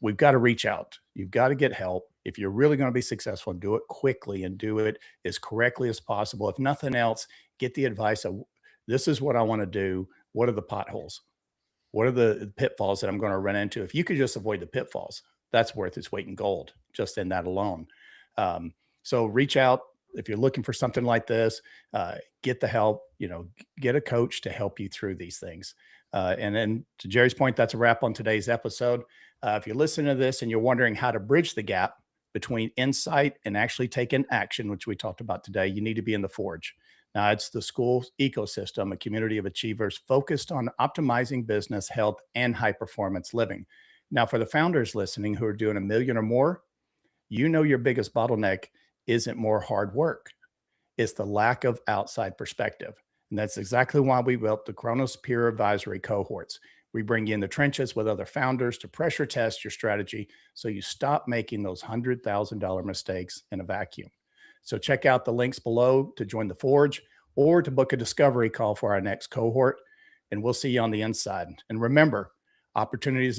we've got to reach out. You've got to get help. If you're really going to be successful, and do it quickly and do it as correctly as possible. If nothing else, get the advice of, this is what I want to do. What are the potholes? What are the pitfalls that I'm going to run into? If you could just avoid the pitfalls, that's worth its weight in gold, just in that alone. So reach out if you're looking for something like this. Get the help. You know, get a coach to help you through these things. And then, to Jerry's point, that's a wrap on today's episode. If you're listening to this and you're wondering how to bridge the gap between insight and actually taking action, which we talked about today, you need to be in the Forge. Now, it's the school ecosystem, a community of achievers focused on optimizing business, health, and high performance living. Now, for the founders listening who are doing $1 million or more, you know, your biggest bottleneck isn't more hard work. It's the lack of outside perspective. And that's exactly why we built the Kronos peer advisory cohorts. We bring you in the trenches with other founders to pressure test your strategy so you stop making those $100,000 mistakes in a vacuum. So check out the links below to join the Forge or to book a discovery call for our next cohort. And we'll see you on the inside. And remember, opportunities